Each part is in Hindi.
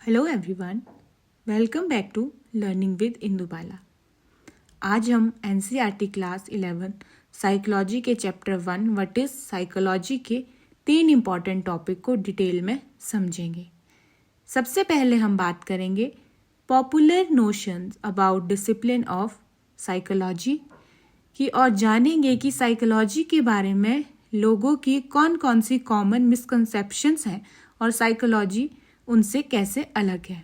Hello everyone, welcome back to learning with Indubala. आज हम एनसीईआरटी क्लास 11 साइकोलॉजी के चैप्टर 1 व्हाट इज साइकोलॉजी के 3 इम्पॉर्टेंट टॉपिक को डिटेल में समझेंगे। सबसे पहले हम बात करेंगे popular notions about discipline of psychology की और जानेंगे कि साइकोलॉजी के बारे में लोगों की कौन कौन सी कॉमन मिसकंसेप्शंस हैं और साइकोलॉजी उनसे कैसे अलग है।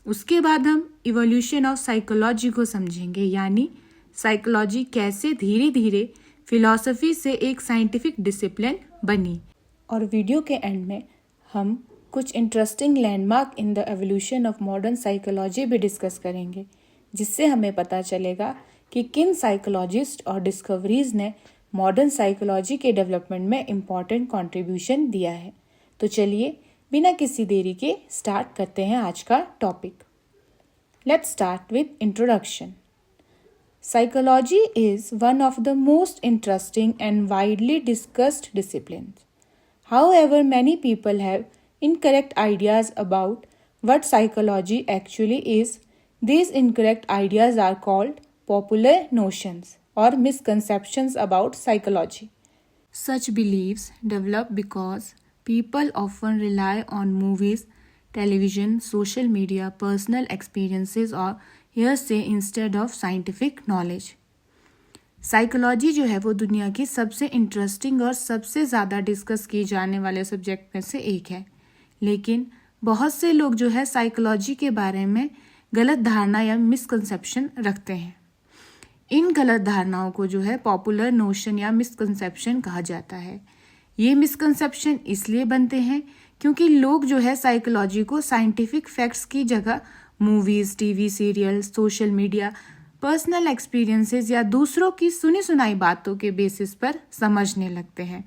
उसके बाद हम इवोल्यूशन ऑफ साइकोलॉजी को समझेंगे, यानी साइकोलॉजी कैसे धीरे धीरे फिलॉसफी से एक साइंटिफिक डिसिप्लिन बनी। और वीडियो के एंड में हम कुछ interesting landmark in the evolution of modern psychology भी डिस्कस करेंगे, जिससे हमें पता चलेगा कि किन साइकोलॉजिस्ट और डिस्कवरीज ने मॉडर्न साइकोलॉजी के डेवलपमेंट में इम्पॉर्टेंट कॉन्ट्रीब्यूशन दिया है। तो चलिए बिना किसी देरी के स्टार्ट करते हैं आज का topic. Let's start with introduction. Psychology is one of the most interesting and widely discussed disciplines. However, many people have incorrect ideas about what psychology actually is. These incorrect ideas are called popular notions or misconceptions about psychology. Such beliefs develop because people often rely on movies, television, social media, personal experiences or hearsay instead of scientific knowledge. Psychology जो है वो दुनिया की सबसे इंटरेस्टिंग और सबसे ज़्यादा डिस्कस किए जाने वाले सब्जेक्ट में से एक है, लेकिन बहुत से लोग जो है साइकोलॉजी के बारे में गलत धारणा या मिसकंसेप्शन रखते हैं। इन गलत धारणाओं को जो है पॉपुलर नोशन या मिसकंसेप्शन कहा जाता है। ये मिसकंसेप्शन इसलिए बनते हैं क्योंकि लोग जो है साइकोलॉजी को साइंटिफिक फैक्ट्स की जगह movies, TV serial, social media, personal experiences या दूसरों की सुनी सुनाई बातों के बेसिस पर समझने लगते हैं।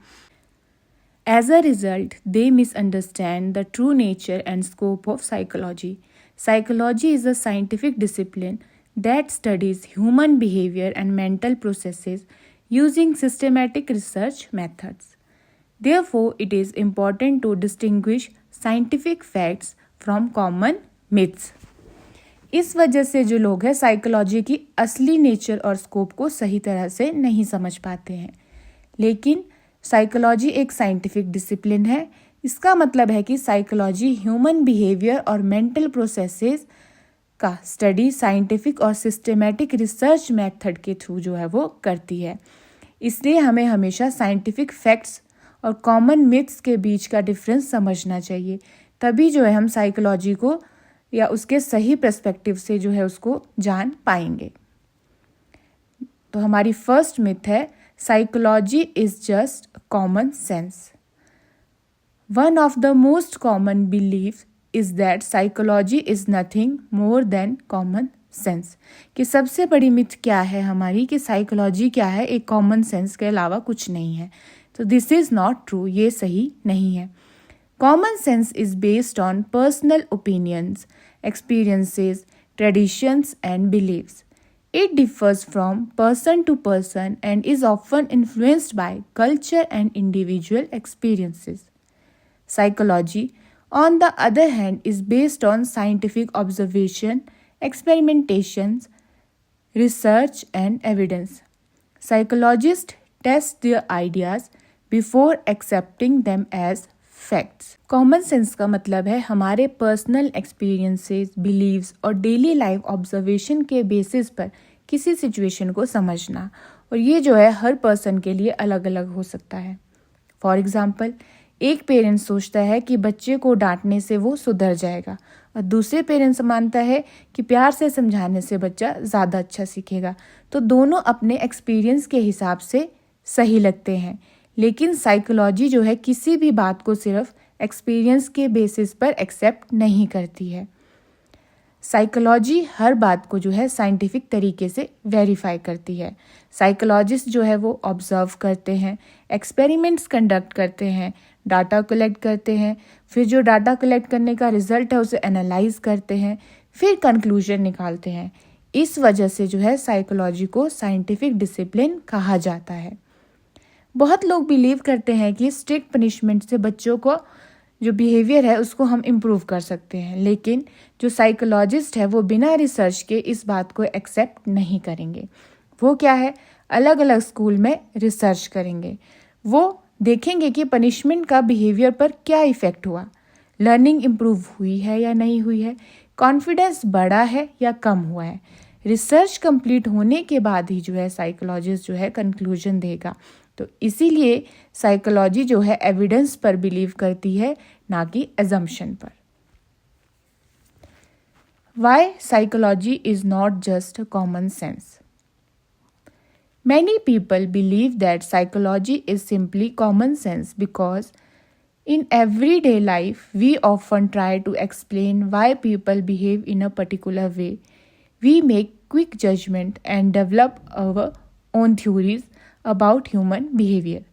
As a result they misunderstand the true nature and scope of psychology. Psychology is a scientific discipline that studies human behavior and mental processes using systematic research methods. Therefore, it is important to distinguish scientific facts from common myths. इस वजह से जो लोग हैं साइकोलॉजी की असली नेचर और स्कोप को सही तरह से नहीं समझ पाते हैं। लेकिन साइकोलॉजी एक साइंटिफिक डिसिप्लिन है। इसका मतलब है कि साइकोलॉजी ह्यूमन बिहेवियर और मेंटल प्रोसेसेस का स्टडी साइंटिफिक और सिस्टेमेटिक रिसर्च मेथड के थ्रू जो है वो करती है। इसलिए हमें हमेशा साइंटिफिक फैक्ट्स और कॉमन मिथ्स के बीच का डिफरेंस समझना चाहिए, तभी जो है हम साइकोलॉजी को या उसके सही पर्सपेक्टिव से जो है उसको जान पाएंगे। तो हमारी फर्स्ट मिथ है psychology is just common sense. One of the most common belief is that psychology is nothing more than common sense. कि सबसे बड़ी मिथ क्या है हमारी कि साइकोलॉजी क्या है, एक कॉमन सेंस के अलावा कुछ नहीं है। तो दिस इज़ नॉट ट्रू, ये सही नहीं है। Common sense is based on personal opinions, experiences, traditions and beliefs. It differs from person to person and is often influenced by culture and individual experiences. Psychology on the other hand is based on scientific observation, experimentations, research and evidence. Psychologists test their ideas before accepting them as facts. Common sense का मतलब है हमारे पर्सनल एक्सपीरियंसेस, बिलीव्स और डेली लाइफ ऑब्जर्वेशन के बेसिस पर किसी सिचुएशन को समझना, और ये जो है हर पर्सन के लिए अलग अलग हो सकता है। फॉर एग्जाम्पल, एक पेरेंट्स सोचता है कि बच्चे को डांटने से वो सुधर जाएगा और दूसरे पेरेंट्स मानता है कि प्यार से समझाने से बच्चा ज़्यादा अच्छा सीखेगा। तो दोनों अपने एक्सपीरियंस के हिसाब से सही लगते हैं, लेकिन साइकोलॉजी जो है किसी भी बात को सिर्फ एक्सपीरियंस के बेसिस पर एक्सेप्ट नहीं करती है। साइकोलॉजी हर बात को जो है साइंटिफिक तरीके से वेरीफाई करती है। साइकोलॉजिस्ट जो है वो ऑब्जर्व करते हैं, एक्सपेरिमेंट्स कंडक्ट करते हैं, डाटा कलेक्ट करते हैं, फिर जो डाटा कलेक्ट करने का रिजल्ट है उसे एनालाइज करते हैं, फिर कंक्लूजन निकालते हैं। इस वजह से जो है साइकोलॉजी को साइंटिफिक डिसिप्लिन कहा जाता है। बहुत लोग बिलीव करते हैं कि स्ट्रिक्ट पनिशमेंट से बच्चों को जो बिहेवियर है उसको हम इम्प्रूव कर सकते हैं। लेकिन जो साइकोलॉजिस्ट है वो बिना रिसर्च के इस बात को एक्सेप्ट नहीं करेंगे। वो क्या है, अलग अलग स्कूल में रिसर्च करेंगे। वो देखेंगे कि पनिशमेंट का बिहेवियर पर क्या इफ़ेक्ट हुआ, लर्निंग इम्प्रूव हुई है या नहीं हुई है, कॉन्फिडेंस बढ़ा है या कम हुआ है। रिसर्च कंप्लीट होने के बाद ही जो है साइकोलॉजिस्ट जो है कंक्लूजन देगा। तो इसीलिए साइकोलॉजी जो है एविडेंस पर बिलीव करती है, ना कि एजम्पशन पर। Why psychology is not just common sense. Many people believe that psychology is simply common sense because in everyday life we often try to explain why people behave in a particular way. We make quick judgment and develop our own theories about human behavior.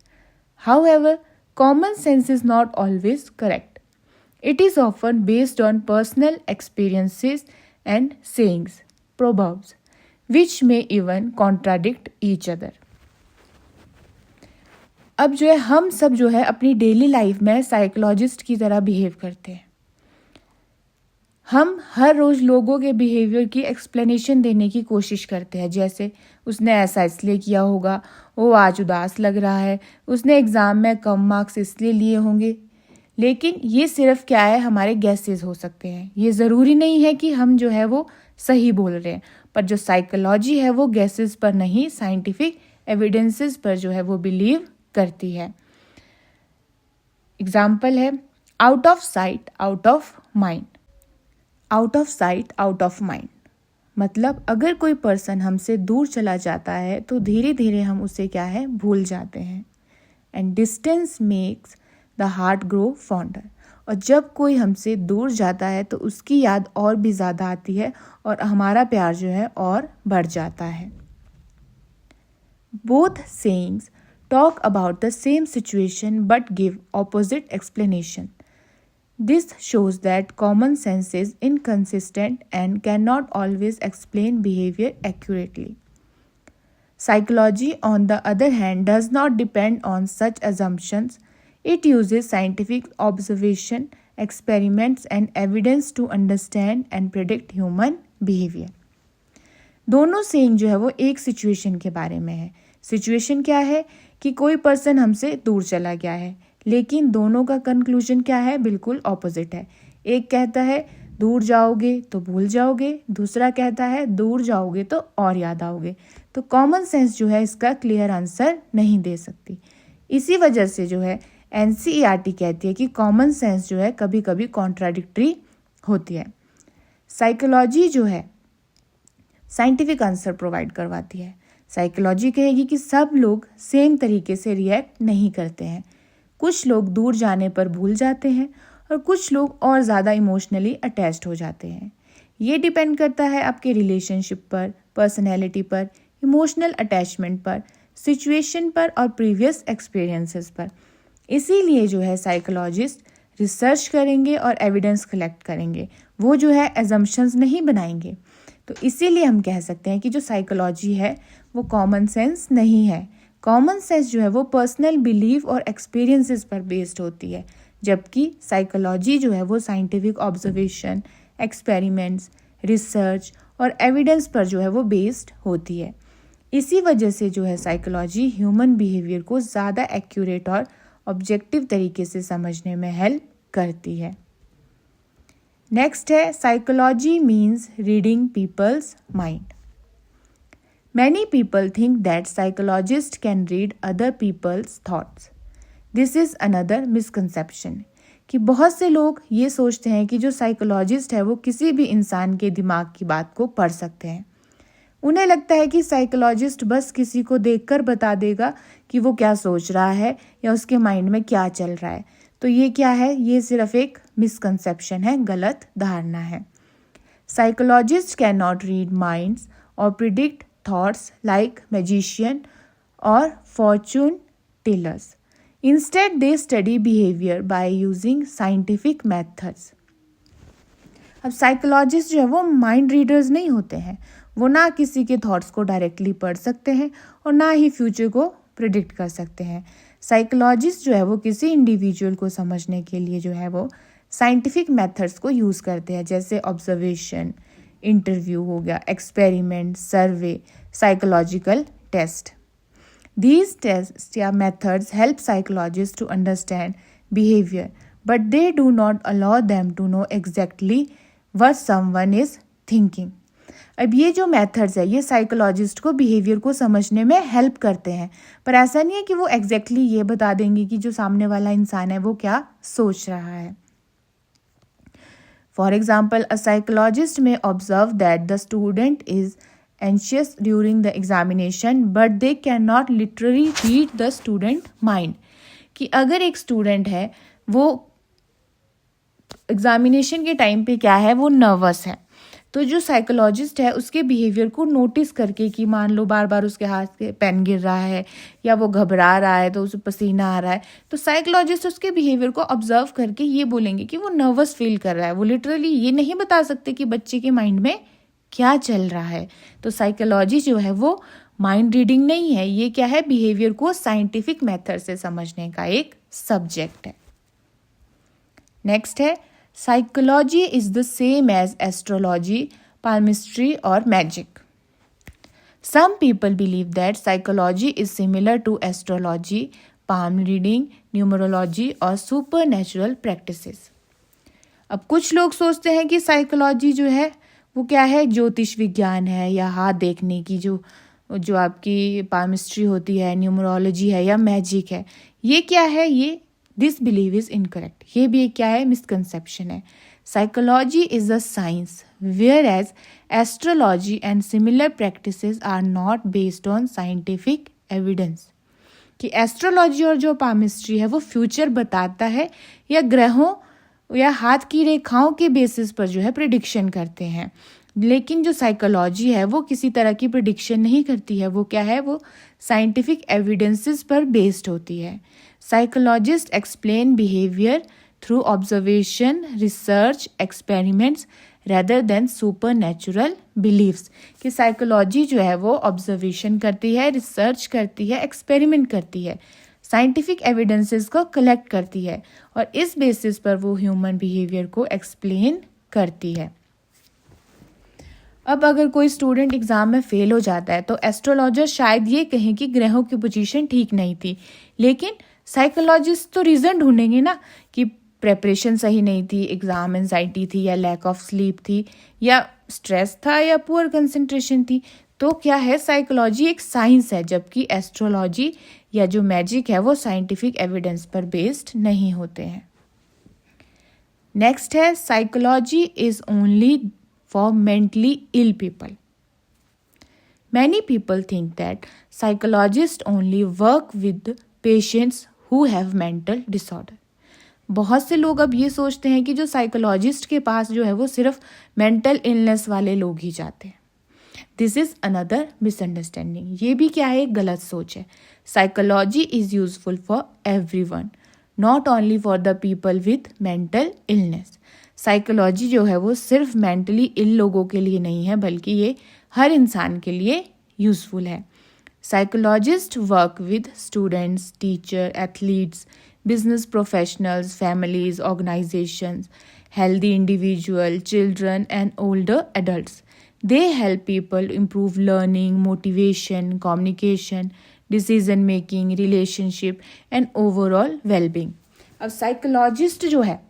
However, common sense is not always correct. It is often based on personal experiences and sayings, proverbs, which may even contradict each other. अब जो है हम सब जो है अपनी डेली लाइफ में साइकोलॉजिस्ट की तरह बिहेव करते हैं। हम हर रोज़ लोगों के बिहेवियर की एक्सप्लेनेशन देने की कोशिश करते हैं, जैसे उसने ऐसा इसलिए किया होगा, वो आज उदास लग रहा है, उसने एग्ज़ाम में कम मार्क्स इसलिए लिए होंगे। लेकिन ये सिर्फ क्या है, हमारे गैसेस हो सकते हैं। ये ज़रूरी नहीं है कि हम जो है वो सही बोल रहे हैं। पर जो साइकोलॉजी है वो गैसेस पर नहीं, साइंटिफिक एविडेंसेस पर जो है वो बिलीव करती है। एग्जाम्पल है out of sight out of mind. Out of sight out of mind मतलब अगर कोई पर्सन हमसे दूर चला जाता है तो धीरे धीरे हम उसे क्या है भूल जाते हैं। And distance makes the heart grow fonder. और जब कोई हमसे दूर जाता है तो उसकी याद और भी ज़्यादा आती है और हमारा प्यार जो है और बढ़ जाता है। Both sayings talk about the same situation but give opposite explanation. This shows that common sense is inconsistent and cannot always explain behavior accurately. Psychology, on the other hand, does not depend on such assumptions. It uses scientific observation, experiments, and evidence to understand and predict human behavior. दोनों सेइंग जो है वो एक सिचुएशन के बारे में है। सिचुएशन क्या है कि कोई पर्सन हमसे दूर चला गया है, लेकिन दोनों का कंक्लूजन क्या है, बिल्कुल ऑपोजिट है। एक कहता है दूर जाओगे तो भूल जाओगे, दूसरा कहता है दूर जाओगे तो और याद आओगे। तो कॉमन सेंस जो है इसका क्लियर आंसर नहीं दे सकती। इसी वजह से जो है NCERT कहती है कि कॉमन सेंस जो है कभी कभी कॉन्ट्राडिक्टरी होती है। साइकोलॉजी जो है साइंटिफिक आंसर प्रोवाइड करवाती है। साइकोलॉजी कहेगी कि सब लोग सेम तरीके से रिएक्ट नहीं करते हैं। कुछ लोग दूर जाने पर भूल जाते हैं और कुछ लोग और ज़्यादा इमोशनली अटैच्ड हो जाते हैं। ये डिपेंड करता है आपके रिलेशनशिप पर, पर्सनैलिटी पर, इमोशनल अटैचमेंट पर, सिचुएशन पर और प्रीवियस एक्सपीरियंसेस पर। इसीलिए जो है साइकोलॉजिस्ट रिसर्च करेंगे और एविडेंस कलेक्ट करेंगे, वो जो है एजम्पशंस नहीं बनाएंगे। तो इसीलिए हम कह सकते हैं कि जो साइकोलॉजी है वो कॉमन सेंस नहीं है। कॉमन सेंस जो है वो पर्सनल बिलीफ और एक्सपीरियंसेस पर बेस्ड होती है, जबकि साइकोलॉजी जो है वो साइंटिफिक ऑब्जर्वेशन, एक्सपेरिमेंट्स, रिसर्च और एविडेंस पर जो है वो बेस्ड होती है। इसी वजह से जो है साइकोलॉजी ह्यूमन बिहेवियर को ज़्यादा एक्यूरेट और ऑब्जेक्टिव तरीके से समझने में हेल्प करती है। नेक्स्ट है psychology means reading people's mind. Many people think that psychologists can read other people's thoughts. This is another misconception. कि बहुत से लोग ये सोचते हैं कि जो साइकोलॉजिस्ट है वो किसी भी इंसान के दिमाग की बात को पढ़ सकते हैं। उन्हें लगता है कि साइकोलॉजिस्ट बस किसी को देखकर बता देगा कि वो क्या सोच रहा है या उसके माइंड में क्या चल रहा है। तो ये क्या है, ये सिर्फ एक मिसकंसेप्शन है, गलत धारणा है। Psychologist can not read minds और predict thoughts like magician or fortune tellers. Instead, they study behavior by using scientific methods. अब साइकोलॉजिस्ट जो है वो माइंड रीडर्स नहीं होते हैं। वो ना किसी के थॉट्स को डायरेक्टली पढ़ सकते हैं और ना ही फ्यूचर को प्रिडिक्ट कर सकते हैं। साइकोलॉजिस्ट जो है वो किसी इंडिविजुअल को समझने के लिए जो है वो साइंटिफिक मेथड्स को यूज़ करते हैं, जैसे ऑब्जर्वेशन, इंटरव्यू हो गया, experiment, survey, psychological test. These tests या methods help psychologists to understand behavior, but they do not allow them to know exactly what someone is thinking. अब ये जो मेथड्स है ये साइकोलॉजिस्ट को बिहेवियर को समझने में हेल्प करते हैं, पर ऐसा नहीं है कि वो एग्जैक्टली ये बता देंगे कि जो सामने वाला इंसान है वो क्या सोच रहा है। फॉर एग्जाम्पल, अ साइकोलॉजिस्ट में observe that the student is anxious during the examination but they cannot literally read the student mind, कि अगर एक स्टूडेंट है वो एग्जामिनेशन के टाइम पे क्या है वो नर्वस है, तो जो साइकोलॉजिस्ट है उसके बिहेवियर को नोटिस करके कि मान लो बार बार उसके हाथ से पेन गिर रहा है या वो घबरा रहा है तो उसे पसीना आ रहा है, तो साइकोलॉजिस्ट उसके बिहेवियर को ऑब्जर्व करके ये बोलेंगे कि वो नर्वस फील कर रहा है। वो लिटरली ये नहीं बता सकते कि बच्चे के माइंड में क्या चल रहा है। तो साइकोलॉजी जो है वो माइंड रीडिंग नहीं है, ये क्या है, बिहेवियर को साइंटिफिक मेथड से समझने का एक सब्जेक्ट है। नेक्स्ट है, psychology is the same as astrology, palmistry और magic. Some people believe that psychology is similar to astrology, palm reading, numerology और सुपर नेचुरल प्रैक्टिसेस। अब कुछ लोग सोचते हैं कि साइकोलॉजी जो है वो क्या है, ज्योतिष विज्ञान है या हाथ देखने की जो आपकी पामिस्ट्री होती है, न्यूमरोलॉजी है या मैजिक है, ये क्या है, ये दिस बिलीव इज इनकरेक्ट। ये भी क्या है, मिसकंसेप्शन है। Psychology is a science whereas astrology and similar practices are not based on scientific evidence. कि एस्ट्रोलॉजी और जो पामिस्ट्री है वो फ्यूचर बताता है या ग्रहों या हाथ की रेखाओं के बेसिस पर जो है प्रिडिक्शन करते हैं, लेकिन जो साइकोलॉजी है वो किसी तरह की प्रिडिक्शन नहीं करती है। वो क्या है, वो साइंटिफिक एविडेंसेस पर बेस्ड होती है। Psychologist explain behaviour through observation, research, experiments rather than supernatural beliefs. कि साइकोलॉजी जो है वो ऑब्जर्वेशन करती है, रिसर्च करती है, एक्सपेरिमेंट करती है, साइंटिफिक एविडेंसेस को कलेक्ट करती है और इस बेसिस पर वो ह्यूमन बिहेवियर को एक्सप्लेन करती है। अब अगर कोई स्टूडेंट एग्जाम में फेल हो जाता है तो एस्ट्रोलॉजर शायद ये कहें कि ग्रहों की पोजीशन ठीक नहीं थी, लेकिन साइकोलॉजिस्ट तो रीज़न ढूंढेंगे ना कि प्रेपरेशन सही नहीं थी, एग्जाम एंजाइटी थी या लैक ऑफ स्लीप थी या स्ट्रेस था या पुअर कंसंट्रेशन थी। तो क्या है, साइकोलॉजी एक साइंस है, जबकि एस्ट्रोलॉजी या जो मैजिक है वो साइंटिफिक एविडेंस पर बेस्ड नहीं होते हैं। नेक्स्ट है, psychology is only for mentally ill people. Many people think that psychologist only work with patients who have mental disorder. बहुत से लोग अब ये सोचते हैं कि जो साइकोलॉजिस्ट के पास जो है वो सिर्फ मेंटल इलनेस वाले लोग ही जाते हैं। This is another misunderstanding. ये भी क्या है, एक गलत सोच है। Psychology is useful for everyone, not only for the people with mental illness. Psychology जो है वो सिर्फ मेंटली इल लोगों के लिए नहीं है, बल्कि ये हर इंसान के लिए यूजफुल है। Psychologist work with students, teacher, athletes, business professionals, families, organizations, healthy individual, children and older adults. They help people improve learning, motivation, communication, decision making, relationship and overall well-being. अब साइकोलॉजिस्ट जो है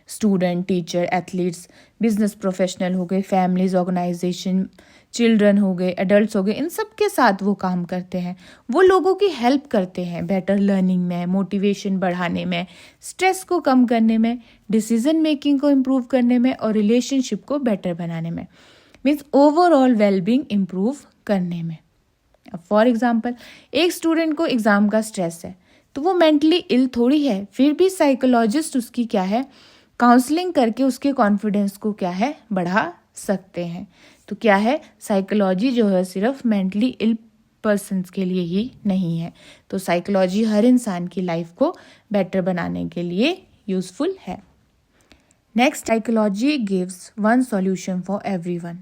student, teacher, athletes, business professional हो गए, फैमिलीज, ऑर्गेनाइजेशन, चिल्ड्रन हो गए, एडल्ट्स हो गए, इन सब के साथ वो काम करते हैं। वो लोगों की हेल्प करते हैं बेटर लर्निंग में, मोटिवेशन बढ़ाने में, स्ट्रेस को कम करने में, डिसीजन मेकिंग को इम्प्रूव करने में और रिलेशनशिप को बेटर बनाने में, मीन्स ओवरऑल वेलबींग इम्प्रूव करने में। अब फॉर एग्जाम्पल, एक स्टूडेंट को एग्जाम का स्ट्रेस है तो वो मेंटली इल थोड़ी है, फिर भी साइकोलॉजिस्ट उसकी क्या है, काउंसलिंग करके उसके कॉन्फिडेंस को क्या है, बढ़ा सकते हैं। तो क्या है, साइकोलॉजी जो है सिर्फ मेंटली इल पर्सन्स के लिए ही नहीं है। तो साइकोलॉजी हर इंसान की लाइफ को बेटर बनाने के लिए यूजफुल है। Next, psychology gives one solution for everyone.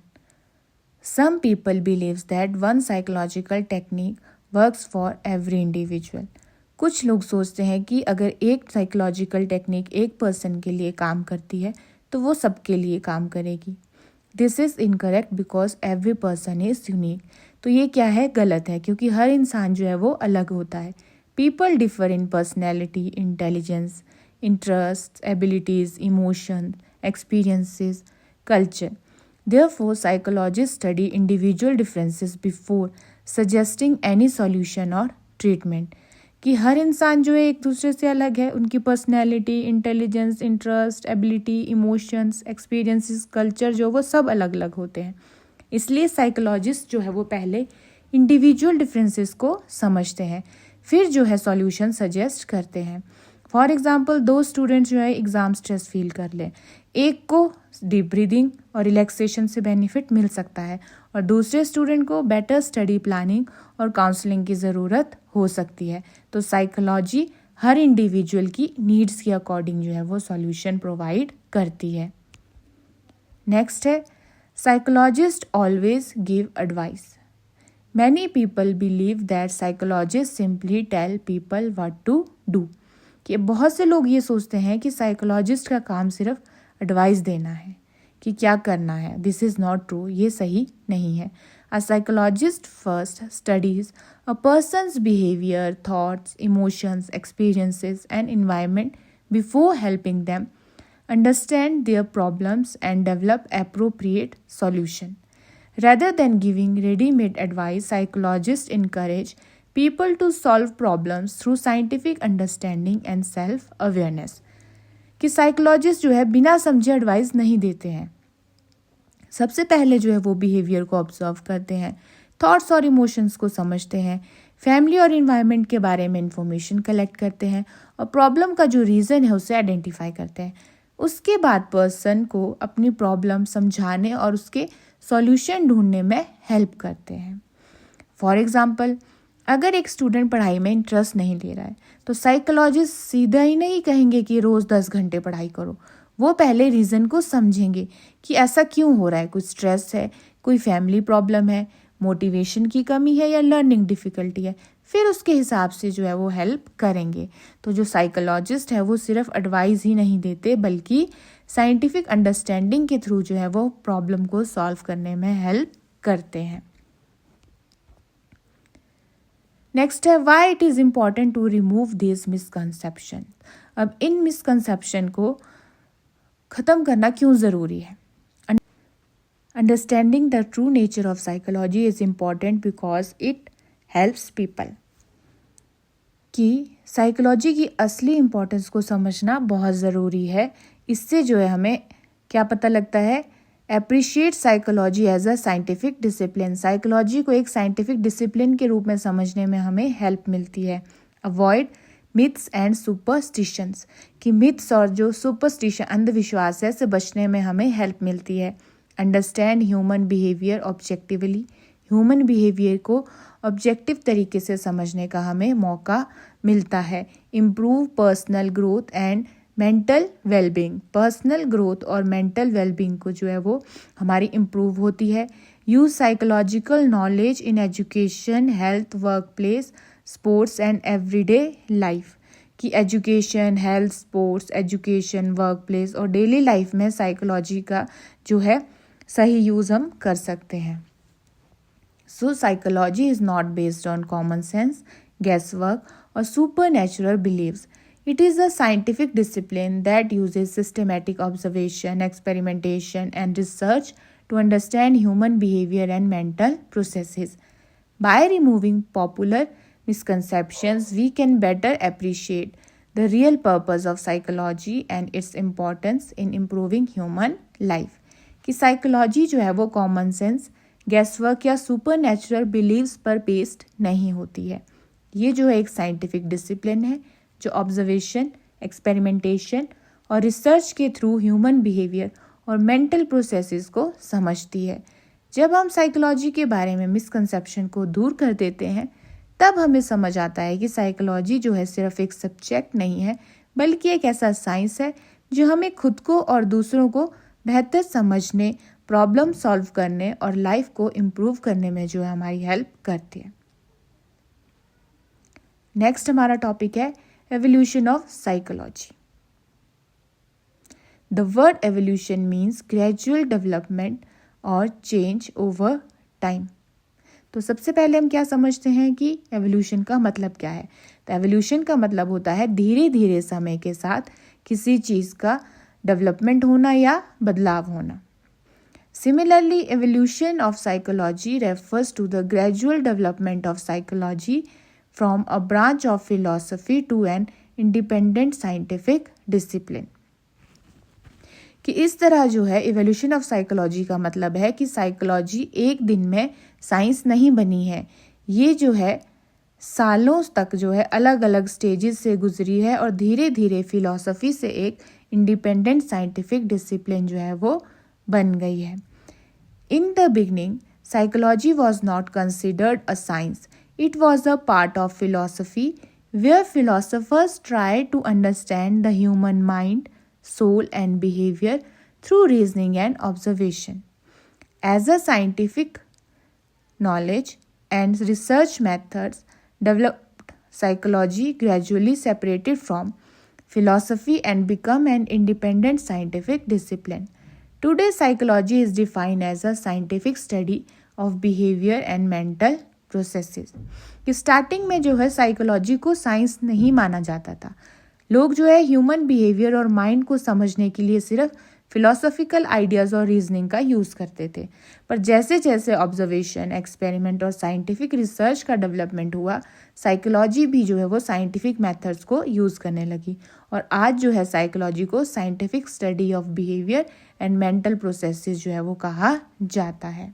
Some people believe that one psychological technique works for every individual. कुछ लोग सोचते हैं कि अगर एक साइकोलॉजिकल टेक्निक एक पर्सन के लिए काम करती है तो वो सबके लिए काम करेगी। This is incorrect because every person is unique. तो ये क्या है, गलत है, क्योंकि हर इंसान जो है वो अलग होता है। People differ in personality, intelligence, interest, abilities, emotion, experiences, culture. Therefore, psychologists study individual differences before suggesting any solution or treatment. कि हर इंसान जो है एक दूसरे से अलग है, उनकी personality, intelligence, interest, ability, emotions, experiences, culture जो वो सब अलग अलग होते हैं। इसलिए साइकोलॉजिस्ट जो है वो पहले इंडिविजुअल डिफरेंसेस को समझते हैं, फिर जो है सॉल्यूशन सजेस्ट करते हैं। फॉर एग्जाम्पल, दो स्टूडेंट्स जो है एग्ज़ाम स्ट्रेस फील कर लें, एक को डीप ब्रीदिंग और रिलैक्सेशन से बेनिफिट मिल सकता है और दूसरे स्टूडेंट को बेटर स्टडी प्लानिंग और काउंसलिंग की ज़रूरत हो सकती है। तो साइकोलॉजी हर इंडिविजुअल की नीड्स के अकॉर्डिंग जो है वो सॉल्यूशन प्रोवाइड करती है। नेक्स्ट है, psychologist always give advice. Many people believe that psychologist simply tell people what to do. कि बहुत से लोग ये सोचते हैं कि साइकोलॉजिस्ट का काम सिर्फ एडवाइस देना है कि क्या करना है। दिस इज़ नॉट ट्रू, ये सही नहीं है। A psychologist first studies a person's behaviour, thoughts, emotions, experiences and environment before helping them understand their problems and develop appropriate solution. Rather than giving ready-made advice, psychologists encourage people to solve problems through scientific understanding and self-awareness. कि साइकोलॉजिस्ट जो है बिना समझे एडवाइस नहीं देते हैं। सबसे पहले जो है वो बिहेवियर को ऑब्जर्व करते हैं, थॉट्स और इमोशंस को समझते हैं, फैमिली और इन्वायरमेंट के बारे में इंफॉर्मेशन कलेक्ट करते हैं और प्रॉब्लम का जो रीज़न है उसे आइडेंटिफाई करते हैं। उसके बाद पर्सन को अपनी प्रॉब्लम समझाने और उसके सॉल्यूशन ढूंढने में हेल्प करते हैं। फॉर एग्जाम्पल, अगर एक स्टूडेंट पढ़ाई में इंटरेस्ट नहीं ले रहा है तो साइकोलॉजिस्ट सीधा ही नहीं कहेंगे कि रोज़ 10 घंटे पढ़ाई करो। वो पहले रीज़न को समझेंगे कि ऐसा क्यों हो रहा है, कुछ स्ट्रेस है, कोई फैमिली प्रॉब्लम है, मोटिवेशन की कमी है या लर्निंग डिफ़िकल्टी है, फिर उसके हिसाब से जो है वो हेल्प करेंगे। तो जो साइकोलॉजिस्ट है वो सिर्फ एडवाइस ही नहीं देते बल्कि साइंटिफिक अंडरस्टैंडिंग के थ्रू जो है वो प्रॉब्लम को सॉल्व करने में हेल्प करते हैं। नेक्स्ट है, why it is important to remove this misconception. अब इन मिसकंसेप्शन को ख़त्म करना क्यों ज़रूरी है। Understanding the true nature of psychology is important because it helps people. कि साइकोलॉजी की असली इम्पोर्टेंस को समझना बहुत ज़रूरी है। इससे जो है हमें क्या पता लगता है, appreciate psychology as a scientific discipline. Psychology को एक साइंटिफिक डिसिप्लिन के रूप में समझने में हमें हेल्प मिलती है। Avoid myths and superstitions. कि मिथ्स और जो सुपरस्टिशन अंधविश्वास है से बचने में हमें हेल्प मिलती है। Understand human behaviour objectively. Human behaviour को ऑब्जेक्टिव तरीके से समझने का हमें मौका मिलता है। Improve personal growth and mental wellbeing. Personal growth और मेंटल वेलबींग को जो है वो हमारी इम्प्रूव होती है। Use psychological knowledge in education, health, work place, sports and everyday life. कि education, health, sports, education, work place और डेली लाइफ में साइकोलॉजी का जो है सही यूज़ हम कर सकते हैं। So psychology is not based on common sense, guesswork or supernatural beliefs. It is a scientific discipline that uses systematic observation, experimentation and research to understand human behavior and mental processes. By removing popular misconceptions, we can better appreciate the real purpose of psychology and its importance in improving human life. कि साइकोलॉजी जो है वो कॉमन सेंस, गैसवर्क या सुपर नेचुरल बिलीव्स पर बेस्ड नहीं होती है। ये जो है एक साइंटिफिक डिसिप्लिन है जो ऑब्जर्वेशन, एक्सपेरिमेंटेशन और रिसर्च के थ्रू ह्यूमन बिहेवियर और मेंटल प्रोसेसेस को समझती है। जब हम साइकोलॉजी के बारे में मिसकंसेप्शन को दूर कर देते हैं तब हमें समझ आता है कि साइकोलॉजी जो है सिर्फ एक सब्जेक्ट नहीं है बल्कि एक ऐसा साइंस है जो हमें खुद को और दूसरों को बेहतर समझने, प्रॉब्लम सॉल्व करने और लाइफ को इम्प्रूव करने में जो है हमारी हेल्प करती है। नेक्स्ट हमारा टॉपिक है evolution of psychology. The word evolution means gradual development और चेंज ओवर टाइम। तो सबसे पहले हम क्या समझते हैं कि एवोल्यूशन का मतलब क्या है। तो एवोल्यूशन का मतलब होता है धीरे धीरे समय के साथ किसी चीज़ का डेवलपमेंट होना या बदलाव होना। Similarly, evolution of psychology refers to the gradual development of psychology from a branch of philosophy to an independent scientific discipline. कि इस तरह जो है evolution of psychology का मतलब है कि साइकोलॉजी एक दिन में साइंस नहीं बनी है, ये जो है सालों तक जो है अलग अलग स्टेजेस से गुजरी है और धीरे धीरे फिलॉसफी से एक इंडिपेंडेंट साइंटिफिक डिसिप्लिन जो है वो बन गई है। In the beginning, psychology was not considered a science. It was a part of philosophy where philosophers tried to understand the human mind, soul, and behavior through reasoning and observation. As a scientific knowledge and research methods developed, psychology gradually separated from philosophy and became an independent scientific discipline. Today, psychology is defined as a scientific study of behavior and mental processes. कि स्टार्टिंग में जो है साइकोलॉजी को साइंस नहीं माना जाता था। लोग जो है ह्यूमन बिहेवियर और माइंड को समझने के लिए सिर्फ फिलोसॉफिकल आइडियाज़ और रीजनिंग का यूज़ करते थे। पर जैसे जैसे ऑब्जर्वेशन, एक्सपेरिमेंट और साइंटिफिक रिसर्च का डेवलपमेंट हुआ, साइकोलॉजी भी जो है वो साइंटिफिक मेथड्स को यूज़ करने लगी और आज जो है साइकोलॉजी को scientific study of behaviour and mental processes जो है वो कहा जाता है।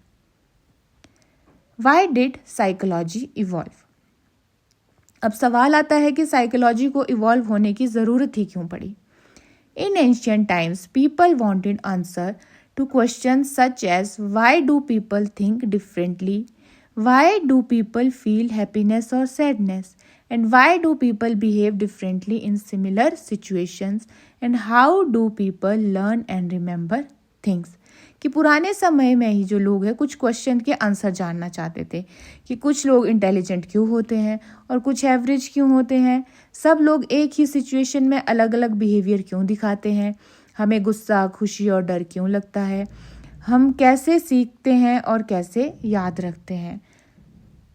Why did psychology evolve? अब सवाल आता है कि साइकोलॉजी को इवॉल्व होने की ज़रूरत ही क्यों पड़ी। In ancient times, people wanted answer to questions such as why do people think differently, why do people feel happiness or sadness, and why do people behave differently in similar situations, and how do people learn and remember things. कि पुराने समय में ही जो लोग हैं कुछ क्वेश्चन के आंसर जानना चाहते थे कि कुछ लोग इंटेलिजेंट क्यों होते हैं और कुछ एवरेज क्यों होते हैं, सब लोग एक ही सिचुएशन में अलग अलग बिहेवियर क्यों दिखाते हैं, हमें गुस्सा, खुशी और डर क्यों लगता है, हम कैसे सीखते हैं और कैसे याद रखते हैं।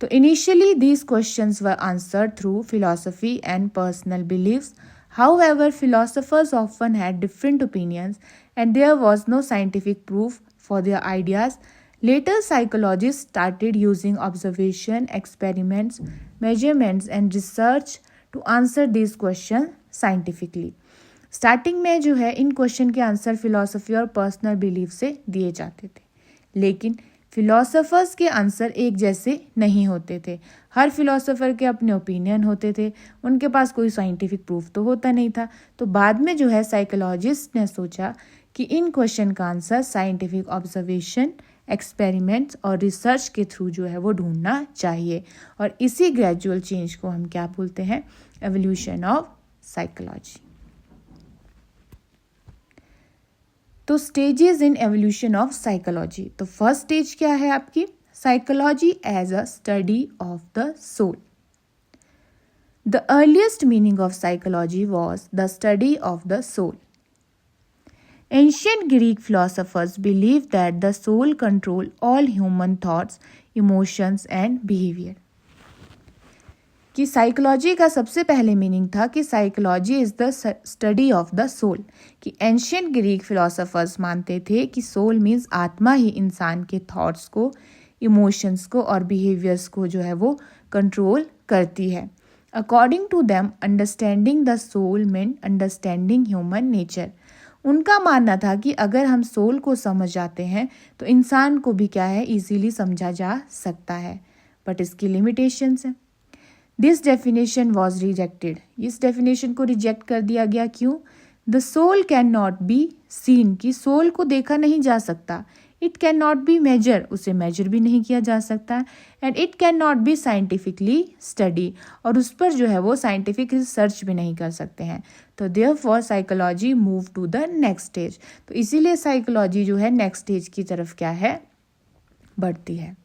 तो initially these questions were answered through philosophy and personal beliefs. However, philosophers often had different opinions and there was no scientific proof for their ideas. Later, psychologists started using observation, experiments, measurements and research to answer these questions scientifically. Starting में जो है इन क्वेश्चन के आंसर फिलॉसफी और पर्सनल बिलीफ से दिए जाते थे, लेकिन फिलोसोफर्स के आंसर एक जैसे नहीं होते थे। हर फिलोसोफर के अपने ओपिनियन होते थे, उनके पास कोई साइंटिफिक प्रूफ तो होता नहीं था। तो बाद में जो है साइकोलॉजिस्ट ने सोचा कि इन क्वेश्चन का आंसर साइंटिफिक ऑब्जर्वेशन, एक्सपेरिमेंट्स और रिसर्च के थ्रू जो है वो ढूंढना चाहिए और इसी ग्रेजुअल चेंज को हम क्या बोलते हैं, एवोल्यूशन ऑफ साइकोलॉजी। तो stages in evolution of psychology. तो फर्स्ट स्टेज क्या है आपकी, psychology as a study of the soul. The earliest meaning of psychology was the study of the soul. Ancient Greek philosophers believed that the soul controlled all human thoughts, emotions and behavior. कि साइकोलॉजी का सबसे पहले मीनिंग था कि psychology is the study of the soul. कि एंशियंट ग्रीक फिलोसोफर्स मानते थे कि सोल मीन्स आत्मा ही इंसान के थॉट्स को, इमोशंस को और बिहेवियर्स को जो है वो कंट्रोल करती है। According to them understanding the soul mean understanding human nature. उनका मानना था कि अगर हम सोल को समझ जाते हैं तो इंसान को भी क्या है, इजीली समझा जा सकता है, बट इसकी लिमिटेशंस हैं। This definition was rejected. इस डेफिनेशन को रिजेक्ट कर दिया गया। क्यों? The soul can not be seen, कि सोल को देखा नहीं जा सकता। It can not be measure, उसे मेजर भी नहीं किया जा सकता। And it can not be scientifically study, और उस पर जो है वो साइंटिफिक रिसर्च भी नहीं कर सकते हैं। तो therefore psychology move to the next stage. तो इसीलिए साइकोलॉजी जो है नेक्स्ट स्टेज की तरफ क्या है, बढ़ती है।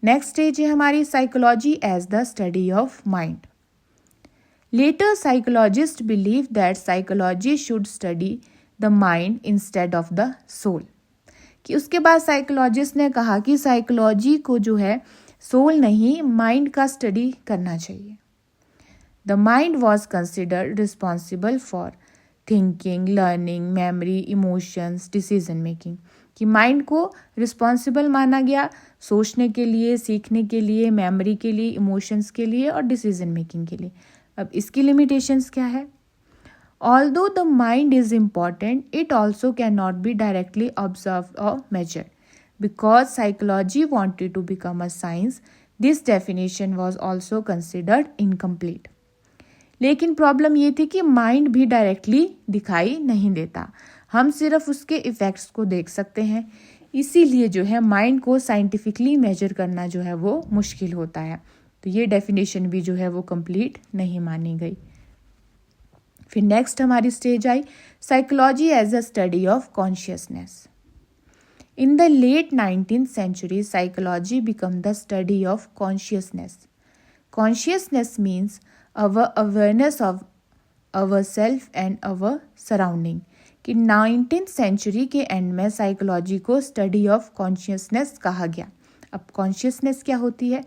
नेक्स्ट स्टेज है हमारी psychology as the study of mind. Later, psychologists believed that psychology should study the mind instead of the soul. कि उसके बाद साइकोलॉजिस्ट ने कहा कि साइकोलॉजी को जो है सोल नहीं माइंड का स्टडी करना चाहिए. The mind was considered responsible for thinking, learning, memory, emotions, decision making. कि माइंड को रिस्पॉन्सिबल माना गया सोचने के लिए, सीखने के लिए, मेमोरी के लिए, इमोशंस के लिए और डिसीजन मेकिंग के लिए. अब इसकी लिमिटेशंस क्या है? Although the mind is important, it also cannot be directly observed or measured. Because psychology wanted to become a science, this definition was also considered incomplete. लेकिन प्रॉब्लम ये थी कि माइंड भी डायरेक्टली दिखाई नहीं देता, हम सिर्फ उसके इफ़ेक्ट्स को देख सकते हैं. इसीलिए जो है माइंड को साइंटिफिकली मेजर करना जो है वो मुश्किल होता है. तो ये डेफिनेशन भी जो है वो कंप्लीट नहीं मानी गई. फिर नेक्स्ट हमारी स्टेज आई psychology as a study of consciousness. In the late 19th century, psychology became the study of consciousness. Consciousness means our awareness of ourself and our surrounding. कि 19th century के एंड में साइकोलॉजी को स्टडी ऑफ कॉन्शियसनेस कहा गया. अब कॉन्शियसनेस क्या होती है?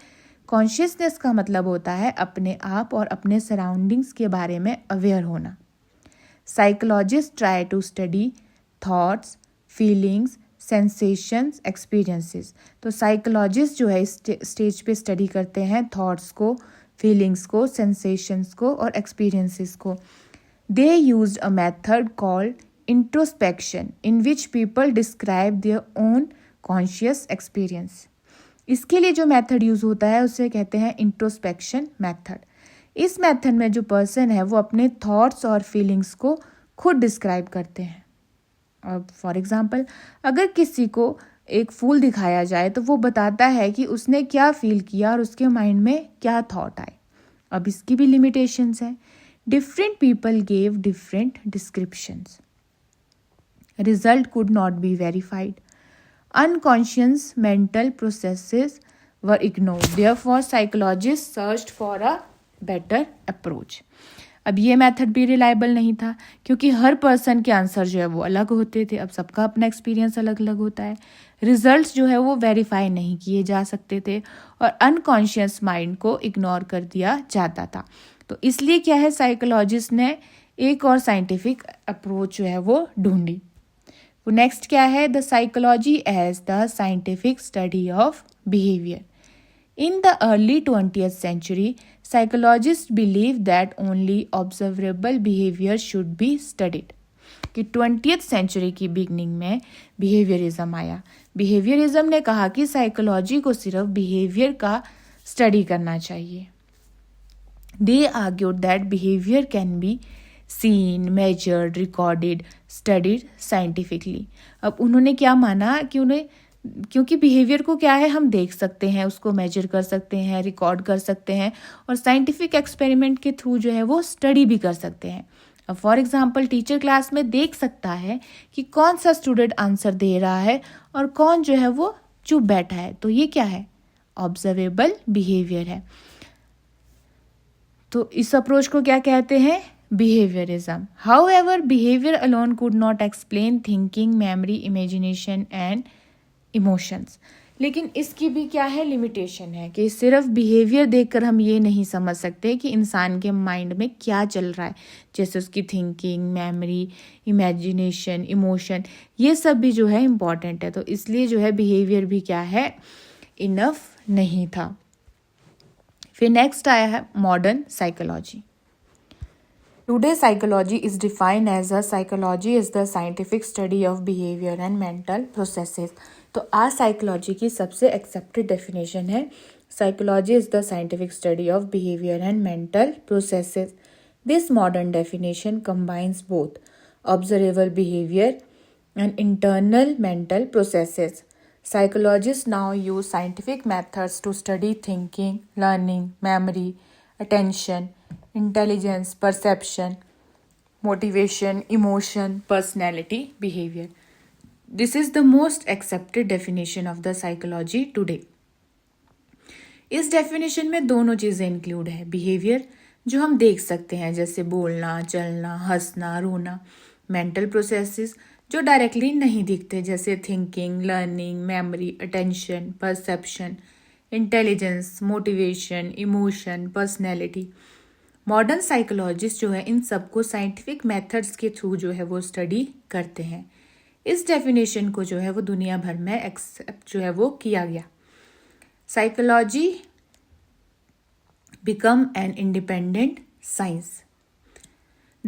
कॉन्शियसनेस का मतलब होता है अपने आप और अपने सराउंडिंग्स के बारे में अवेयर होना. Psychologist try to study thoughts, feelings, sensations, experiences. तो साइकोलॉजिस्ट जो है इस स्टेज पे स्टडी करते हैं थॉट्स को, फीलिंग्स को, सेंसेशंस को और एक्सपीरियंसेस को. They used a method called introspection in which people describe their own conscious experience. इसके लिए जो मेथड यूज़ होता है उसे कहते हैं इंट्रोस्पेक्शन मेथड. इस मेथड में जो पर्सन है वो अपने थॉट्स और फीलिंग्स को खुद डिस्क्राइब करते हैं. अब फॉर एग्जांपल अगर किसी को एक फूल दिखाया जाए तो वो बताता है कि उसने क्या फील किया और उसके माइंड में क्या थॉट आए. अब इसकी भी लिमिटेशंस हैं. Different people gave different descriptions. Result could not be verified. Unconscious mental processes were ignored. Therefore, psychologists searched for a better approach. अब ये मेथड भी रिलायबल नहीं था क्योंकि हर पर्सन के आंसर जो है वो अलग होते थे. अब सबका अपना एक्सपीरियंस अलग अलग होता है. रिजल्ट्स जो है वो वेरीफाई नहीं किए जा सकते थे और अनकॉन्शियस माइंड को इग्नोर कर दिया जाता था. तो इसलिए क्या है साइकोलॉजिस्ट ने एक और साइंटिफिक अप्रोच जो है वो ढूंढी. वो नेक्स्ट क्या है? The psychology as the scientific study of behaviour. In the early 20th century, psychologists believed that only observable behavior should be studied. कि 20th century की बिगनिंग में बिहेवियरिज्म आया. बिहेवियरिज्म ने कहा कि साइकोलॉजी को सिर्फ बिहेवियर का स्टडी करना चाहिए. They argued that behaviour can be seen, measured, recorded, studied scientifically. अब उन्होंने क्या माना कि क्योंकि बिहेवियर को क्या है हम देख सकते हैं, उसको मेजर कर सकते हैं, रिकॉर्ड कर सकते हैं और साइंटिफिक एक्सपेरिमेंट के थ्रू जो है वो स्टडी भी कर सकते हैं. अब फॉर एग्जांपल टीचर क्लास में देख सकता है कि कौन सा स्टूडेंट आंसर दे रहा है और कौन जो है वो चुप बैठा है. तो ये क्या है? ऑब्जर्वेबल बिहेवियर है. तो इस अप्रोच को क्या कहते हैं? Behaviorism. However, behavior alone could not explain thinking, memory, imagination and emotions. लेकिन इसकी भी क्या है? लिमिटेशन है कि सिर्फ बिहेवियर देखकर हम ये नहीं समझ सकते कि इंसान के माइंड में क्या चल रहा है, जैसे उसकी थिंकिंग, मेमोरी, इमेजिनेशन, इमोशन, ये सब भी जो है इम्पॉर्टेंट है. तो इसलिए जो है बिहेवियर भी क्या है? इनफ नहीं था. फिर नेक्स्ट आया है modern psychology. Today, psychology is defined as psychology is the scientific study of behavior and mental processes. तो आज साइकोलॉजी की सबसे एक्सेप्टेड डेफिनेशन है psychology is the scientific study of behavior and mental processes. This modern definition combines both observable behavior and internal mental processes. Psychologists now use scientific methods to study thinking, learning, memory, attention, intelligence, perception, motivation, emotion, personality, behavior. This is the most accepted definition of the psychology today. इस डेफिनेशन में दोनों चीज़ें इंक्लूड है, बिहेवियर जो हम देख सकते हैं, जैसे बोलना, चलना, हंसना, रोना। मेंटल प्रोसेसेस जो डायरेक्टली नहीं दिखते, जैसे thinking, learning, memory, attention, perception, intelligence, motivation, emotion, personality. Modern psychologist जो है इन सबको साइंटिफिक मेथड्स के थ्रू जो है वो स्टडी करते हैं। इस डेफिनेशन को जो है वो दुनिया भर में एक्सेप्ट जो है वो किया गया। Psychology become an independent science.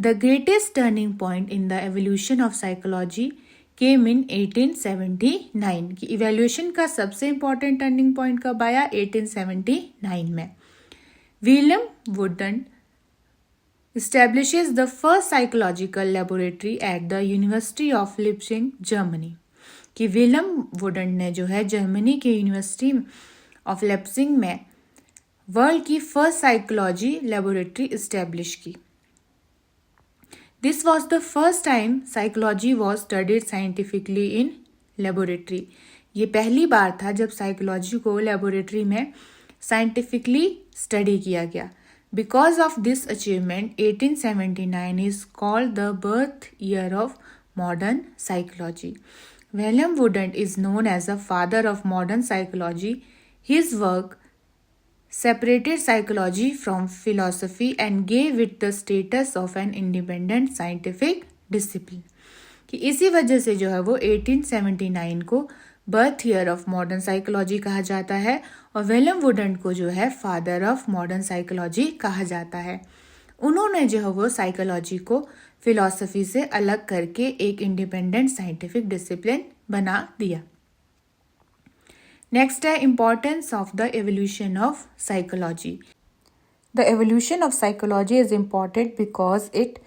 The greatest turning point in the evolution of psychology came in 1879 की इवैल्यूएशन का सबसे इम्पॉर्टेंट टर्निंग पॉइंट कब आया? 1879 में। William wooden establishes the first psychological laboratory at the University of Leipzig, Germany। कि विलियम वुडन ने जो है जर्मनी के यूनिवर्सिटी ऑफ लेप्सिंग में वर्ल्ड की फर्स्ट साइकोलॉजी लेबोरेटरी इस्टेब्लिश की। This was the first time psychology was studied scientifically in laboratory. ये पहली बार था जब साइकोलॉजी को लेबोरेटरी में साइंटिफिकली स्टडी किया गया। Because of this achievement 1879 is called the birth year of modern psychology. William वुडन is known as the father of modern psychology. His work separated psychology from philosophy and gave it the status of an independent scientific discipline। कि इसी वजह से जो है वो 1879 को birth year of modern psychology कहा जाता है और विलियम वुडन को जो है फादर ऑफ मॉडर्न साइकोलॉजी कहा जाता है। उन्होंने जो है वो साइकोलॉजी को फिलॉसफी से अलग करके एक इंडिपेंडेंट साइंटिफिक डिसिप्लिन बना दिया। Next है importance of the evolution of psychology। The evolution of psychology is important because it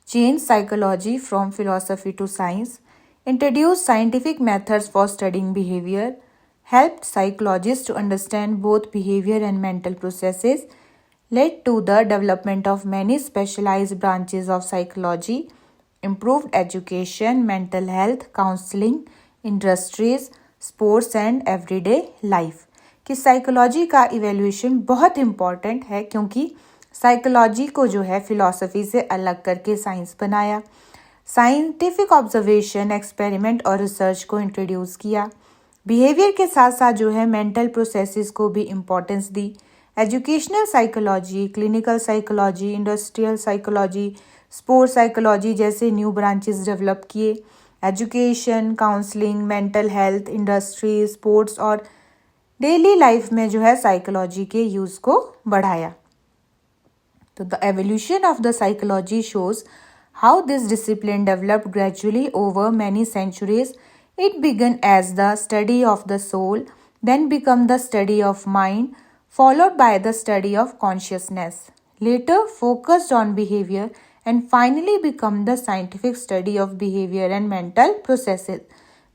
changed psychology from philosophy to science, introduced scientific methods for studying behavior, helped psychologists to understand both behavior and mental processes, led to the development of many specialized branches of psychology, improved education, mental health, counseling, industries, sports and everyday life. कि साइकोलॉजी का इवेल्यूएशन बहुत इम्पॉर्टेंट है क्योंकि साइकोलॉजी को जो है फिलॉसफी से अलग करके साइंस बनाया, साइंटिफिक ऑब्जर्वेशन, एक्सपेरिमेंट और रिसर्च को इंट्रोड्यूस किया, बिहेवियर के साथ साथ जो है मेंटल प्रोसेसेस को भी इम्पोर्टेंस दी, educational psychology, clinical psychology, industrial psychology, sports psychology जैसे न्यू ब्रांचेस डेवलप किए, education, counselling, mental health, industry, sports और डेली लाइफ में जो है साइकोलॉजी के यूज़ को बढ़ाया। तो the evolution of the psychology shows how this discipline developed gradually over many centuries. It began as the study of the soul, then become the study of mind, followed by the study of consciousness, later focused on behavior, and finally become the scientific study of behavior and mental processes.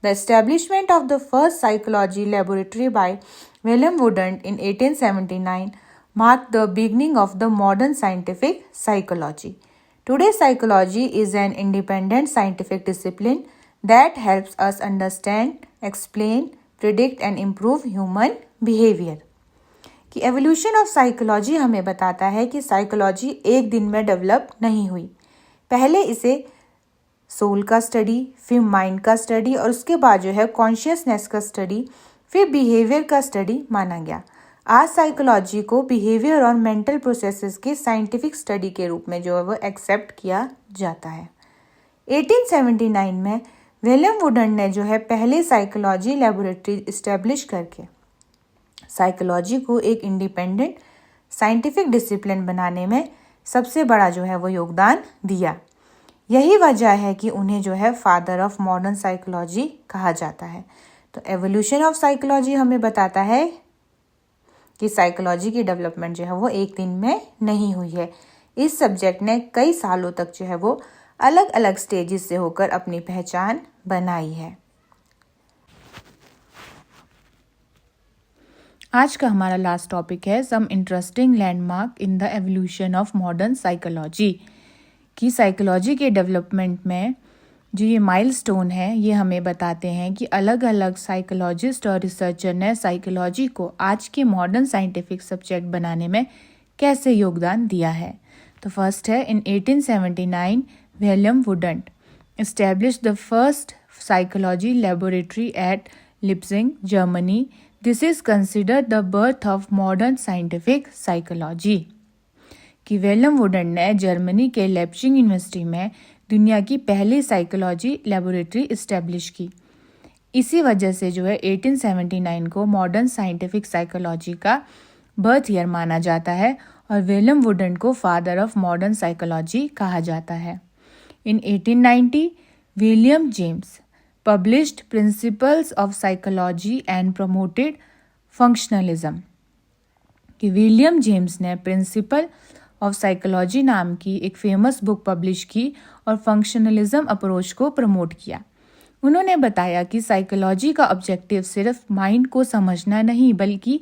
The establishment of the first psychology laboratory by William Wooden in 1879 marked the beginning of the modern scientific psychology. Today, psychology is an independent scientific discipline that helps us understand, explain, predict, and improve human behavior. कि एवोल्यूशन ऑफ साइकोलॉजी हमें बताता है कि साइकोलॉजी एक दिन में डेवलप नहीं हुई। पहले इसे सोल का स्टडी, फिर माइंड का स्टडी और उसके बाद जो है कॉन्शियसनेस का स्टडी, फिर बिहेवियर का स्टडी माना गया। आज साइकोलॉजी को बिहेवियर और मेंटल प्रोसेसेस के साइंटिफिक स्टडी के रूप में जो है वो एक्सेप्ट किया जाता है। 1879 में विलियम वुडन ने जो है पहले साइकोलॉजी लेबोरेटरी इस्टेब्लिश करके साइकोलॉजी को एक इंडिपेंडेंट साइंटिफिक डिसिप्लिन बनाने में सबसे बड़ा जो है वो योगदान दिया। यही वजह है कि उन्हें जो है फादर ऑफ मॉडर्न साइकोलॉजी कहा जाता है। तो एवोल्यूशन ऑफ साइकोलॉजी हमें बताता है कि साइकोलॉजी की डेवलपमेंट जो है वो एक दिन में नहीं हुई है। इस सब्जेक्ट ने कई सालों तक जो है वो अलग अलग स्टेजेस से होकर अपनी पहचान बनाई है। आज का हमारा लास्ट टॉपिक है some interesting landmark in the evolution of modern psychology. कि साइकोलॉजी के डेवलपमेंट में जो ये माइलस्टोन है ये हमें बताते हैं कि अलग अलग साइकोलॉजिस्ट और रिसर्चर ने साइकोलॉजी को आज के मॉडर्न साइंटिफिक सब्जेक्ट बनाने में कैसे योगदान दिया है। तो फर्स्ट है, इन 1879 William wouldn't established the first psychology laboratory at Leipzig, Germany. This is considered the birth of modern scientific psychology. कि विलियम वुडन ने जर्मनी के लेप्जिग यूनिवर्सिटी में दुनिया की पहली साइकोलॉजी लेबोरेटरी इस्टेब्लिश की। इसी वजह से जो है 1879 को मॉडर्न साइंटिफिक साइकोलॉजी का बर्थ ईयर माना जाता है और विलियम वुडन को फादर ऑफ मॉडर्न साइकोलॉजी कहा जाता है। In 1890, William James published Principles of Psychology and promoted functionalism. कि विलियम जेम्स ने प्रिंसिपल ऑफ साइकोलॉजी नाम की एक फेमस बुक पब्लिश की और फंक्शनलिज्म अप्रोच को प्रमोट किया। उन्होंने बताया कि साइकोलॉजी का ऑब्जेक्टिव सिर्फ माइंड को समझना नहीं बल्कि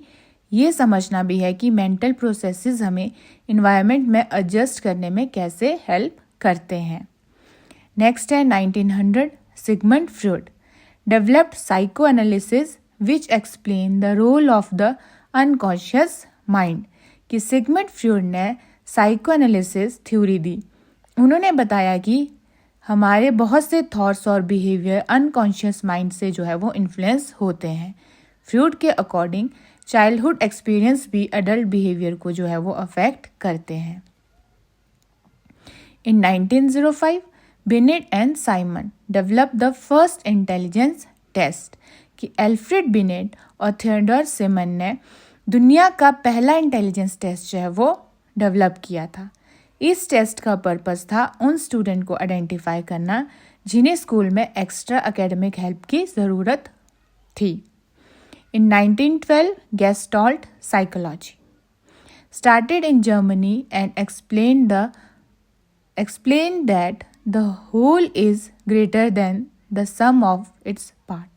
ये समझना भी है कि मेंटल प्रोसेसेस हमें इन्वायरमेंट में एडजस्ट करने में कैसे हेल्प करते हैं। नेक्स्ट है 1900, Sigmund Freud developed psychoanalysis which explain the role of the unconscious mind. कि सिगमंड फ्रॉइड ने साइकोएनालिसिस थ्योरी दी। उन्होंने बताया कि हमारे बहुत से थॉट्स और बिहेवियर अनकॉन्शियस माइंड से जो है वो इन्फ्लुएंस होते हैं। फ्रॉइड के अकॉर्डिंग चाइल्डहुड एक्सपीरियंस भी एडल्ट बिहेवियर को जो है वो अफेक्ट करते हैं। In 1905 Binet and Simon develop the first intelligence test. कि एल्फ्रेड बिनेट और थियोडोर साइमन ने दुनिया का पहला इंटेलिजेंस टेस्ट जो है वो डेवलप किया था। इस टेस्ट का पर्पस था उन स्टूडेंट को आइडेंटिफाई करना जिन्हें स्कूल में एक्स्ट्रा एकेडमिक हेल्प की ज़रूरत थी। इन 1912 gestalt psychology started in Germany and explained that the whole is greater than the sum of its part.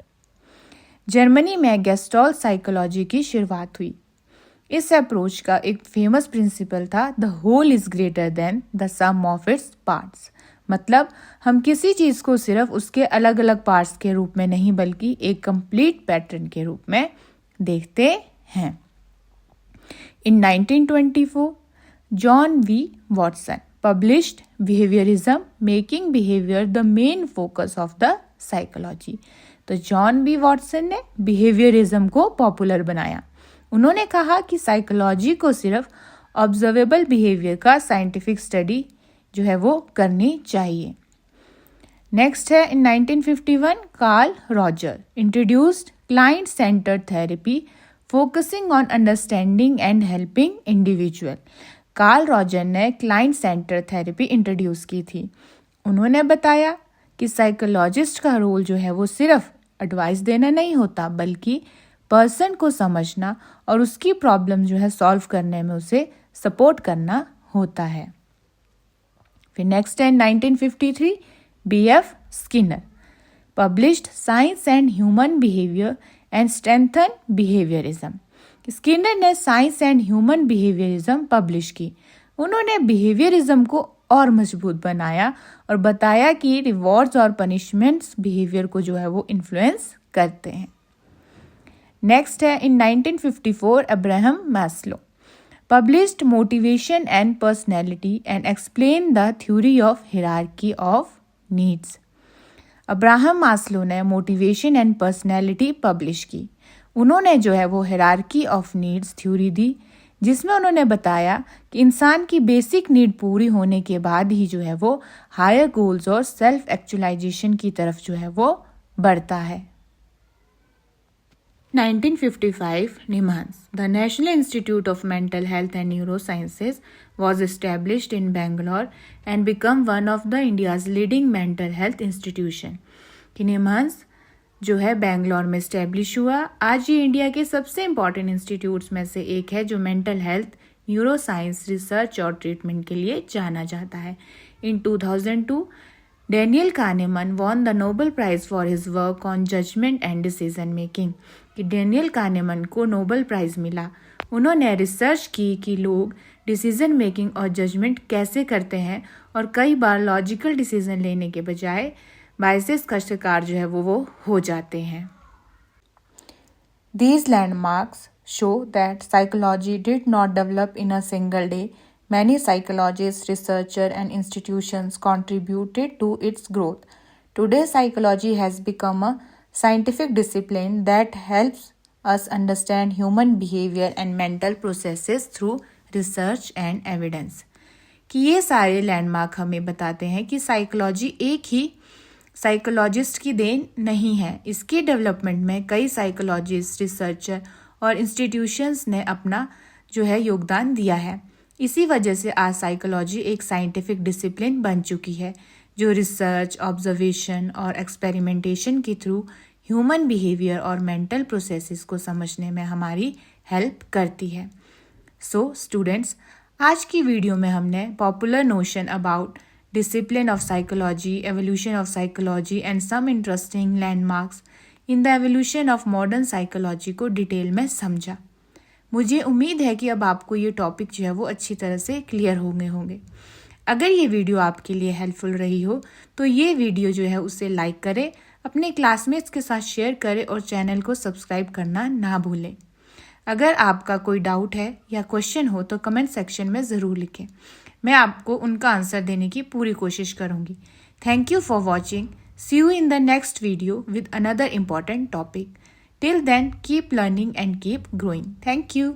Germany में गेस्टाल्ट साइकोलॉजी की शुरुआत हुई। इस अप्रोच का एक फेमस प्रिंसिपल था the whole is greater than the sum of its parts. मतलब हम किसी चीज़ को सिर्फ उसके अलग अलग पार्ट्स के रूप में नहीं बल्कि एक कंप्लीट पैटर्न के रूप में देखते हैं। In 1924 John B Watson published behaviorism, making behavior the main focus of the psychology. तो जॉन बी वॉटसन ने बिहेवियरिज्म को पॉपुलर बनाया। उन्होंने कहा कि साइकोलॉजी को सिर्फ ऑब्जर्वेबल बिहेवियर का साइंटिफिक स्टडी जो है वो करनी चाहिए। नेक्स्ट है in 1951 Carl Roger introduced client centred therapy focusing on understanding and helping individual. Carl Roger ने क्लाइंट सेंटर थेरेपी इंट्रोड्यूस की थी। उन्होंने बताया कि साइकोलॉजिस्ट का रोल जो है वो सिर्फ एडवाइस देना नहीं होता बल्कि पर्सन को समझना और उसकी प्रॉब्लम जो है सॉल्व करने में उसे सपोर्ट करना होता है। फिर नेक्स्ट है 1953 B.F. Skinner published science and human behaviour and strengthen behaviourism. Skinner ने science and human behaviourism publish की। उन्होंने बिहेवियरिज्म को और मजबूत बनाया और बताया कि रिवॉर्ड्स और पनिशमेंट्स बिहेवियर को जो है वो इन्फ्लुएंस करते हैं। नेक्स्ट है इन 1954 Abraham Maslow published motivation and personality and explain the theory of hierarchy of needs. Abraham Maslow ने मोटिवेशन एंड पर्सनैलिटी पब्लिश की। उन्होंने जो है वो हायरार्की ऑफ नीड्स थ्योरी दी जिसमें उन्होंने बताया कि इंसान की बेसिक नीड पूरी होने के बाद ही जो है वो हायर गोल्स और सेल्फ एक्चुअलाइजेशन की तरफ जो है वो बढ़ता है। 1955 NIMHANS, the National Institute of Mental Health and Neurosciences, was established in Bangalore and become one of the India's leading mental health institution. कि NIMHANS जो है बेंगलोर में स्टैब्लिश हुआ। आज ये इंडिया के सबसे इम्पॉर्टेंट इंस्टीट्यूट्स में से एक है जो mental health, neuroscience, research और ट्रीटमेंट के लिए जाना जाता है। In 2002 Daniel Kahneman won the Nobel prize for his work on judgement and decision making. कि डेनियल कानेमन को नोबेल प्राइज मिला। उन्होंने रिसर्च की कि लोग डिसीजन मेकिंग और जजमेंट कैसे करते हैं और कई बार लॉजिकल डिसीजन लेने के बजाय बायसेस का शिकार जो है वो हो जाते हैं। These landmarks show that psychology did not develop in a single day Many psychologists, researchers, and institutions contributed to its growth. Today, psychology has become a scientific discipline that helps us understand human behavior and mental processes through research and evidence. कि ये सारे लैंडमार्क हमें बताते हैं कि साइकोलॉजी एक ही साइकोलॉजिस्ट की देन नहीं है. इसके डेवलपमेंट में कई साइकोलॉजिस्ट, रिसर्चर और इंस्टीट्यूशंस ने अपना जो है योगदान दिया है. इसी वजह से आज साइकोलॉजी एक साइंटिफिक डिसिप्लिन बन चुकी है जो रिसर्च, ऑब्जर्वेशन और एक्सपेरिमेंटेशन के थ्रू ह्यूमन बिहेवियर और मेंटल प्रोसेसेस को समझने में हमारी हेल्प करती है. सो स्टूडेंट्स, आज की वीडियो में हमने popular notion about discipline of psychology, evolution of psychology and some interesting landmarks in the evolution of modern psychology को डिटेल में समझा. मुझे उम्मीद है कि अब आपको ये टॉपिक जो है वो अच्छी तरह से क्लियर होंगे. अगर ये वीडियो आपके लिए हेल्पफुल रही हो तो ये वीडियो जो है उसे लाइक करें, अपने क्लासमेट्स के साथ शेयर करें और चैनल को सब्सक्राइब करना ना भूलें. अगर आपका कोई डाउट है या क्वेश्चन हो तो कमेंट सेक्शन में ज़रूर लिखें. मैं आपको उनका आंसर देने की पूरी कोशिश करूँगी. Thank you for watching. See you in the next video with another important topic. Till then, keep learning and keep growing. Thank you.